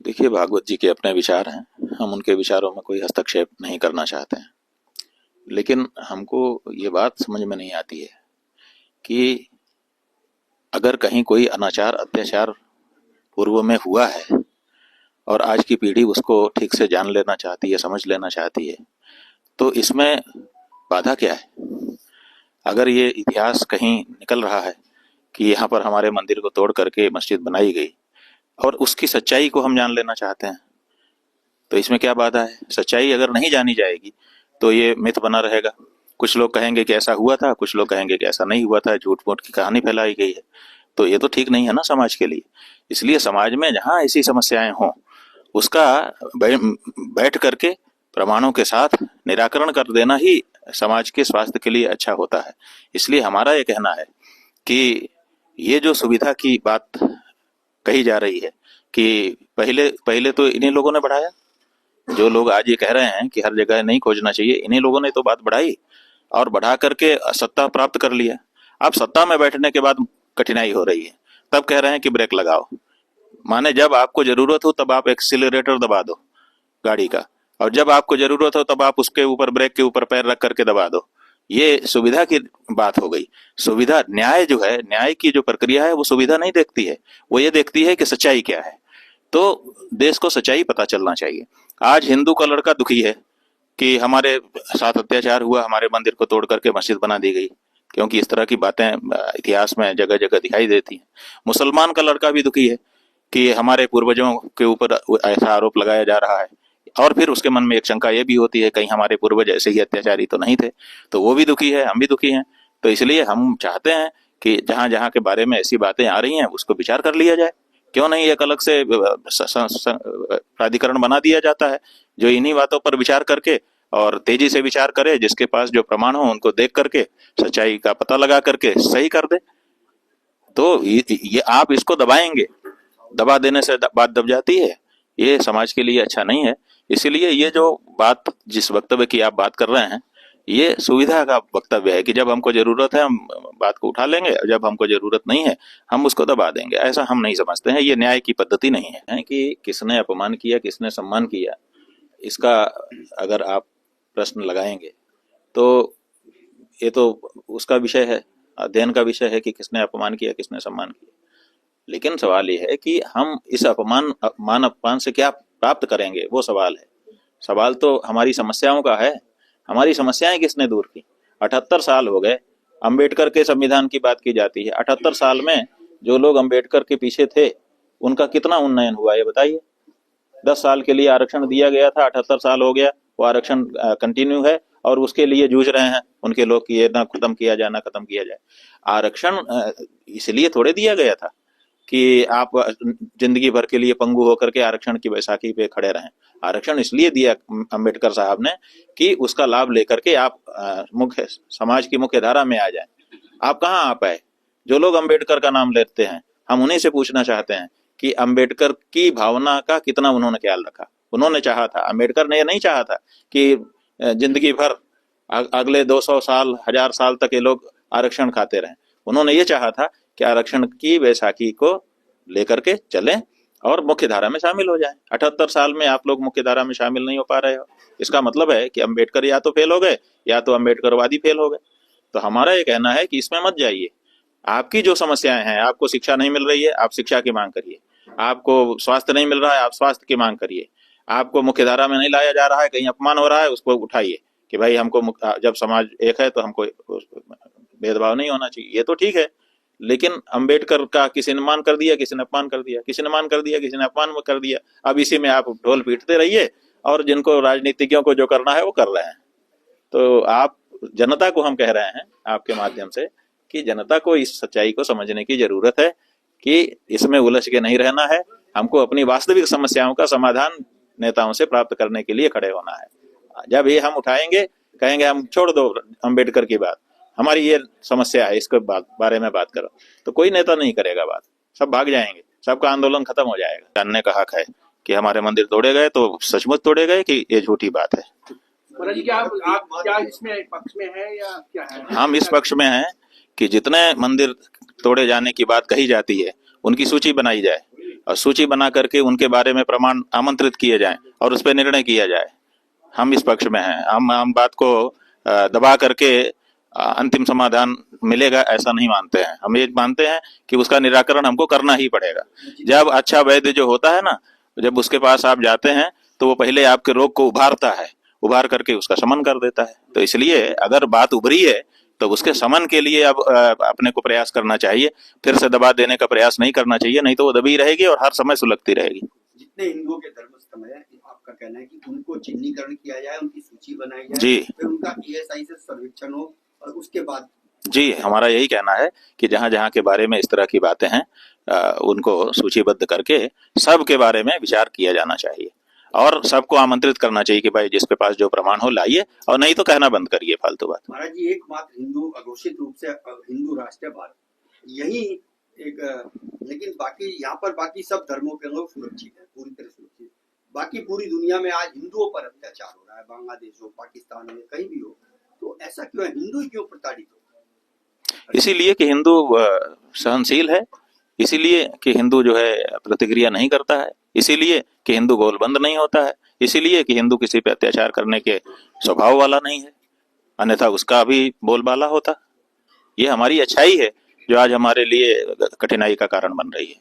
देखिए, भागवत जी के अपने विचार हैं। हम उनके विचारों में कोई हस्तक्षेप नहीं करना चाहते हैं। लेकिन हमको ये बात समझ में नहीं आती है कि अगर कहीं कोई अनाचार अत्याचार पूर्व में हुआ है और आज की पीढ़ी उसको ठीक से जान लेना चाहती है, समझ लेना चाहती है, तो इसमें बाधा क्या है? अगर ये इतिहास कहीं निकल रहा है कि यहाँ पर हमारे मंदिर को तोड़ करके मस्जिद बनाई गई और उसकी सच्चाई को हम जान लेना चाहते हैं, तो इसमें क्या बाधा है? सच्चाई अगर नहीं जानी जाएगी तो ये मिथ बना रहेगा। कुछ लोग कहेंगे कि ऐसा हुआ था, कुछ लोग कहेंगे कि ऐसा नहीं हुआ था, झूठ मूठ की कहानी फैलाई गई है। तो ये तो ठीक नहीं है ना समाज के लिए। इसलिए समाज में जहां ऐसी समस्याएं हों उसका बैठ करके प्रमाणों के साथ निराकरण कर देना ही समाज के स्वास्थ्य के लिए अच्छा होता है। इसलिए हमारा ये कहना है कि ये जो सुविधा की बात कही जा रही है कि पहले पहले तो इन्हीं लोगों ने बढ़ाया। जो लोग आज ये कह रहे हैं कि हर जगह नहीं खोजना चाहिए, इन्हीं लोगों ने तो बात बढ़ाई और बढ़ा करके सत्ता प्राप्त कर लिया। अब सत्ता में बैठने के बाद कठिनाई हो रही है, तब कह रहे हैं कि ब्रेक लगाओ। माने जब आपको जरूरत हो तब आप एक्सीलरेटर दबा दो गाड़ी का, और जब आपको जरूरत हो तब आप उसके ऊपर, ब्रेक के ऊपर पैर रख करके दबा दो। ये सुविधा की बात हो गई। सुविधा, न्याय जो है, न्याय की जो प्रक्रिया है वो सुविधा नहीं देखती है, वो ये देखती है कि सच्चाई क्या है। तो देश को सच्चाई पता चलना चाहिए। आज हिंदू का लड़का दुखी है कि हमारे साथ अत्याचार हुआ, हमारे मंदिर को तोड़ करके मस्जिद बना दी गई, क्योंकि इस तरह की बातें इतिहास में जगह जगह दिखाई देती हैं। मुसलमान का लड़का भी दुखी है कि हमारे पूर्वजों के ऊपर ऐसा आरोप लगाया जा रहा है, और फिर उसके मन में एक शंका ये भी होती है कहीं हमारे पूर्वज ऐसे ही अत्याचारी तो नहीं थे। तो वो भी दुखी है, हम भी दुखी हैं। तो इसलिए हम चाहते हैं कि जहां जहां के बारे में ऐसी बातें आ रही हैं उसको विचार कर लिया जाए। क्यों नहीं एक अलग से प्राधिकरण बना दिया जाता है जो इन्हीं बातों पर विचार करके और तेजी से विचार करे, जिसके पास जो प्रमाण हो उनको देख करके सच्चाई का पता लगा करके सही कर दे। तो ये आप इसको दबाएंगे, दबा देने से बात दब जाती है, ये समाज के लिए अच्छा नहीं है। इसीलिए ये जो बात, जिस वक्तव्य की आप बात कर रहे हैं, ये सुविधा का वक्तव्य है कि जब हमको जरूरत है हम बात को उठा लेंगे, और जब हमको जरूरत नहीं है हम उसको दबा देंगे। ऐसा हम नहीं समझते हैं, ये न्याय की पद्धति नहीं है कि किसने अपमान किया किसने सम्मान किया, इसका अगर आप प्रश्न लगाएंगे तो ये तो उसका विषय है, अध्ययन का विषय है कि किसने अपमान किया किसने सम्मान किया। लेकिन सवाल ये है कि हम इस मान अपमान से क्या प्राप्त करेंगे, वो सवाल है। सवाल तो हमारी समस्याओं का है। हमारी समस्याएं किसने दूर की? 78 साल हो गए, अंबेडकर के संविधान की बात की जाती है। 78 साल में जो लोग अंबेडकर के पीछे थे उनका कितना उन्नयन हुआ ये बताइए। 10 साल के लिए आरक्षण दिया गया था, 78 साल हो गया, वो आरक्षण कंटिन्यू है और उसके लिए जूझ रहे हैं उनके लोग कि ये ना खत्म किया जाए, ना खत्म किया जाए। आरक्षण इसलिए थोड़े दिया गया था कि आप जिंदगी भर के लिए पंगु होकर के आरक्षण की बैसाखी पे खड़े रहें। आरक्षण इसलिए दिया अंबेडकर साहब ने कि उसका लाभ लेकर के आप मुख्य समाज की मुख्य धारा में आ जाएं। आप कहाँ आ पाए? जो लोग अंबेडकर का नाम लेते हैं हम उन्हीं से पूछना चाहते हैं कि अंबेडकर की भावना का कितना उन्होंने ख्याल रखा। उन्होंने चाहा था, अंबेडकर ने नहीं चाहा था कि जिंदगी भर अगले 200 साल 1000 साल तक ये लोग आरक्षण खाते रहें। उन्होंने ये चाहा था कि आरक्षण की बैसाखी को लेकर के चलें और मुख्य धारा में शामिल हो जाएं। 78 साल में आप लोग मुख्य धारा में शामिल नहीं हो पा रहे हो, इसका मतलब है कि अंबेडकर या तो फेल हो गए या तो अंबेडकरवादी फेल हो गए। तो हमारा ये कहना है कि इसमें मत जाइए। आपकी जो समस्याएं हैं, आपको शिक्षा नहीं मिल रही है आप शिक्षा की मांग करिए, आपको स्वास्थ्य नहीं मिल रहा है आप स्वास्थ्य की मांग करिए, आपको मुख्य धारा में नहीं लाया जा रहा है, कहीं अपमान हो रहा है, उसको उठाइए कि भाई हमको, जब समाज एक है तो हमको भेदभाव नहीं होना चाहिए। ये तो ठीक है, लेकिन अंबेडकर का किसी ने मान कर दिया, किसी ने अपमान कर दिया, किसी ने मान कर दिया, किसी ने अपमान कर दिया। अब इसी में आप ढोल पीटते रहिए और जिनको राजनीतिज्ञों को जो करना है वो कर रहे हैं। तो आप, जनता को हम कह रहे हैं आपके माध्यम से कि जनता को इस सच्चाई को समझने की जरूरत है कि इसमें उलझ के नहीं रहना है। हमको अपनी वास्तविक समस्याओं का समाधान नेताओं से प्राप्त करने के लिए खड़े होना है। जब ये हम उठाएंगे, कहेंगे हम छोड़ दो अंबेडकर की बात, हमारी ये समस्या है, इसके बारे में बात करो, तो कोई नेता नहीं करेगा बात, सब भाग जाएंगे, सबका आंदोलन खत्म हो जाएगा। जानने का हक है कि हमारे मंदिर तोड़े गए तो सचमुच तोड़े गए कि ये झूठी बात है। जी, क्या आप क्या इसमें पक्ष में है या क्या है? हम इस पक्ष में हैं कि जितने मंदिर तोड़े जाने की बात कही जाती है उनकी सूची बनाई जाए और सूची बना करके उनके बारे में प्रमाण आमंत्रित किए जाएं और उस पर निर्णय किया जाए। हम इस पक्ष में हैं। हम बात को दबा करके अंतिम समाधान मिलेगा ऐसा नहीं मानते हैं। हम ये मानते हैं कि उसका निराकरण हमको करना ही पड़ेगा। जब अच्छा वैद्य जो होता है ना, जब उसके पास आप जाते हैं तो वो पहले आपके रोग को उभारता है, उभार करके उसका शमन कर देता है। तो इसलिए अगर बात उभरी है तो उसके शमन के लिए अब अपने को प्रयास करना चाहिए। फिर से दबा देने का प्रयास नहीं करना चाहिए, नहीं तो वो दबी रहेगी और हर समय सुलगती रहेगी। जितने हिंदुओं के धर्मस्थल है, आपका कहना है कि उनको चिन्हीकरण किया जाए, उनकी सूची बनाई जाए, जी, फिर उनका ईएसआई से सर्वेक्षण हो और उसके बाद जी, हमारा यही कहना है कि जहां जहां के बारे में इस तरह की बातें हैं उनको सूचीबद्ध करके सबके बारे में विचार किया जाना चाहिए और सबको आमंत्रित करना चाहिए कि भाई जिसके पास जो प्रमाण हो लाइए, और नहीं तो कहना बंद करिए फालतू बात। महाराज जी, एकमात्र हिंदू अघोषित रूप से हिंदू राष्ट्र है भारत, यही एक, लेकिन बाकी यहाँ पर बाकी सब धर्मों के लोग सुरक्षित है, पूरी तरह सुरक्षित। बाकी पूरी दुनिया में आज हिंदुओं पर अत्याचार हो रहा है, बांग्लादेश हो, पाकिस्तान हो, कहीं भी हो, तो ऐसा क्यों है? हिंदू क्यों प्रताड़ित हो? इसीलिए कि हिंदू सहनशील है, इसीलिए कि हिंदू जो है प्रतिक्रिया नहीं करता है, इसीलिए कि हिंदू गोलबंद नहीं होता है, इसीलिए कि हिंदू किसी पे अत्याचार करने के स्वभाव वाला नहीं है, अन्यथा उसका भी बोलबाला होता। ये हमारी अच्छाई है जो आज हमारे लिए कठिनाई का कारण बन रही है।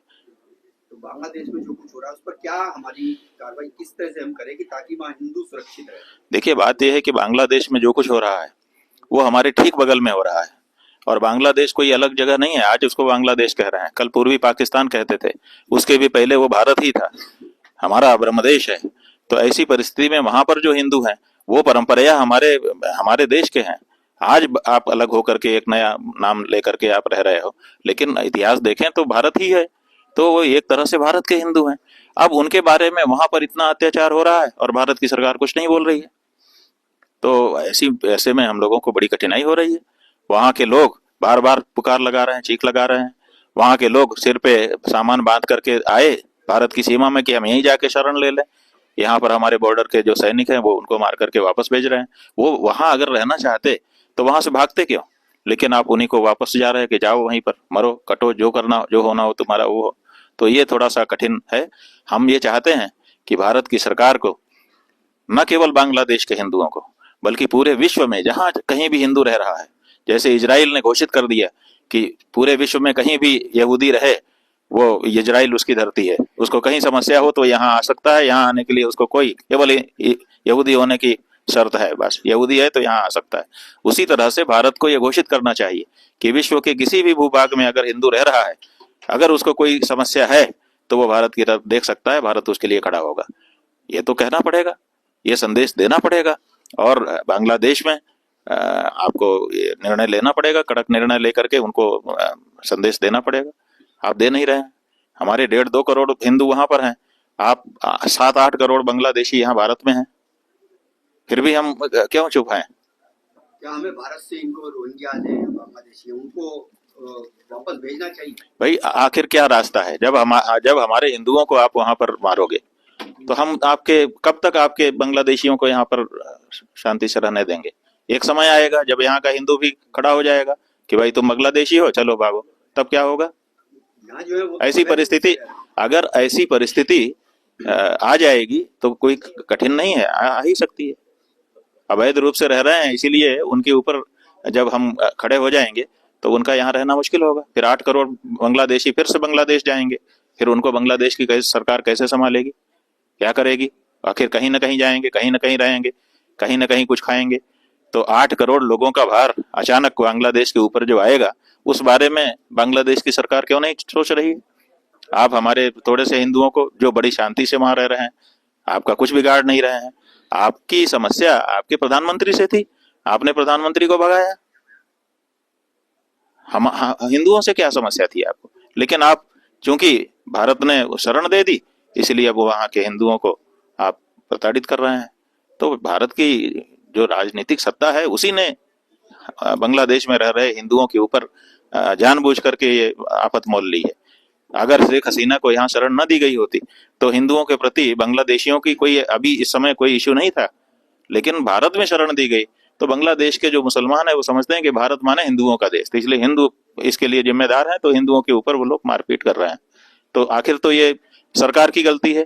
तो बांग्लादेश में जो कुछ हो रहा है उस पर क्या हमारी कार्रवाई किस तरह से हम करें कि ताकि वहाँ हिंदू सुरक्षित रहे? देखिए, बात यह है कि बांग्लादेश में जो कुछ हो रहा है वो हमारे ठीक बगल में हो रहा है, और बांग्लादेश कोई अलग जगह नहीं है। आज उसको बांग्लादेश कह रहे हैं, कल पूर्वी पाकिस्तान कहते थे, उसके भी पहले वो भारत ही था, हमारा ब्रह्मदेश है। तो ऐसी परिस्थिति में वहां पर जो हिंदू हैं वो परंपराया हमारे हमारे देश के हैं। आज आप अलग होकर के एक नया नाम लेकर के आप रह रहे हो, लेकिन इतिहास देखें तो भारत ही है, तो वो एक तरह से भारत के हिंदू हैं। अब उनके बारे में वहां पर इतना अत्याचार हो रहा है और भारत की सरकार कुछ नहीं बोल रही है, तो ऐसे में हम लोगों को बड़ी कठिनाई हो रही है। वहां के लोग बार बार पुकार लगा रहे हैं, चीख लगा रहे हैं। वहां के लोग सिर पे सामान बांध करके आए भारत की सीमा में कि हम यहीं जाके शरण ले लें। यहाँ पर हमारे बॉर्डर के जो सैनिक हैं वो उनको मार करके वापस भेज रहे हैं। वो वहां अगर रहना चाहते तो वहां से भागते क्यों? लेकिन आप उन्हीं को वापस जा रहे हैं कि जाओ वहीं पर मरो, कटो, जो करना जो होना हो तुम्हारा वो हो। तो ये थोड़ा सा कठिन है। हम ये चाहते हैं कि भारत की सरकार को, न केवल बांग्लादेश के हिंदुओं को, बल्कि पूरे विश्व में जहां कहीं भी हिंदू रह रहा है, जैसे इजराइल ने घोषित कर दिया कि पूरे विश्व में कहीं भी यहूदी रहे, वो इजराइल उसकी धरती है, उसको कहीं समस्या हो तो यहाँ आ सकता है। यहाँ आने के लिए उसको कोई केवल यहूदी होने की शर्त है, बस यहूदी है तो यहाँ आ सकता है। उसी तरह से भारत को यह घोषित करना चाहिए कि विश्व के किसी भी भूभाग में अगर हिंदू रह रहा है, अगर उसको कोई समस्या है तो वो भारत की तरफ देख सकता है, भारत उसके लिए खड़ा होगा। ये तो कहना पड़ेगा, ये संदेश देना पड़ेगा, और बांग्लादेश में आपको ये निर्णय लेना पड़ेगा, कड़क निर्णय लेकर के उनको संदेश देना पड़ेगा। आप दे नहीं रहे हैं। हमारे 1.5-2 करोड़ हिंदू वहां पर हैं, आप 7-8 करोड़ बांग्लादेशी यहाँ भारत में हैं, फिर भी हम क्यों चुप हैं? क्या हमें भारत से इनको रोहिंग्या बांग्लादेशी उनको वापस भेजना चाहिए? भाई आखिर क्या रास्ता है? जब हमारे हिंदुओं को आप वहां पर मारोगे तो हम आपके कब तक आपके बांग्लादेशियों को यहाँ पर शांति से रहने देंगे? एक समय आएगा जब यहाँ का हिंदू भी खड़ा हो जाएगा कि भाई तुम बांग्लादेशी हो, चलो भागो, तब क्या होगा? यहाँ जो है वो ऐसी परिस्थिति, अगर ऐसी परिस्थिति आ जाएगी तो कोई कठिन नहीं है, आ ही सकती है। अवैध रूप से रह रहे हैं, इसीलिए उनके ऊपर जब हम खड़े हो जाएंगे तो उनका यहाँ रहना मुश्किल होगा। फिर 8 करोड़ बांग्लादेशी फिर से बांग्लादेश जाएंगे, फिर उनको बांग्लादेश की सरकार कैसे संभालेगी, क्या करेगी? आखिर कहीं ना कहीं जाएंगे, कहीं ना कहीं रहेंगे, कहीं ना कहीं कुछ खाएंगे। तो 8 करोड़ लोगों का भार अचानक बांग्लादेश के ऊपर जो आएगा, उस बारे में बांग्लादेश की सरकार क्यों नहीं सोच रही है? आप हमारे थोड़े से हिंदुओं को जो बड़ी शांति से वहां रह रहे हैं, आपका कुछ बिगाड़ नहीं रहे हैं। आपकी समस्या आपके प्रधानमंत्री से थी, आपने प्रधानमंत्री को भगाया। हम हिंदुओं से क्या समस्या थी आपको? लेकिन आप चूंकि भारत ने शरण दे दी, इसलिए अब वहां के हिंदुओं को आप प्रताड़ित कर रहे हैं। तो भारत की जो राजनीतिक सत्ता है उसी ने बांग्लादेश में रह रहे हिंदुओं के ऊपर जानबूझ करके ये आफत मोल ली है। अगर शेख हसीना को यहाँ शरण न दी गई होती तो हिंदुओं के प्रति बांग्लादेशियों की कोई अभी इस समय कोई इश्यू नहीं था, लेकिन भारत में शरण दी गई तो बांग्लादेश के जो मुसलमान है वो समझते हैं कि भारत माने हिंदुओं का देश, तो इसलिए हिंदू इसके लिए जिम्मेदार है, तो हिंदुओं के ऊपर वो लोग मारपीट कर रहे हैं। तो आखिर तो ये सरकार की गलती है।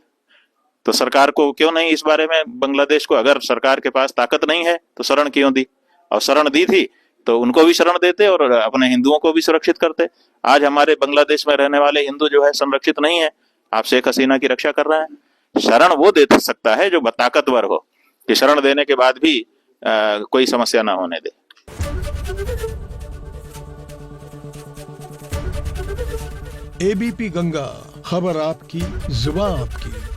तो सरकार को क्यों नहीं इस बारे में, बांग्लादेश को अगर सरकार के पास ताकत नहीं है तो शरण क्यों दी, और शरण दी थी तो उनको भी शरण देते और अपने हिंदुओं को भी सुरक्षित करते। आज हमारे बांग्लादेश में रहने वाले हिंदू जो है संरक्षित नहीं है, आप शेख हसीना की रक्षा कर रहे हैं। शरण वो दे सकता है जो ताकतवर हो, कि शरण देने के बाद भी कोई समस्या ना होने दे। एबीपी गंगा, खबर आपकी, जुबान आपकी।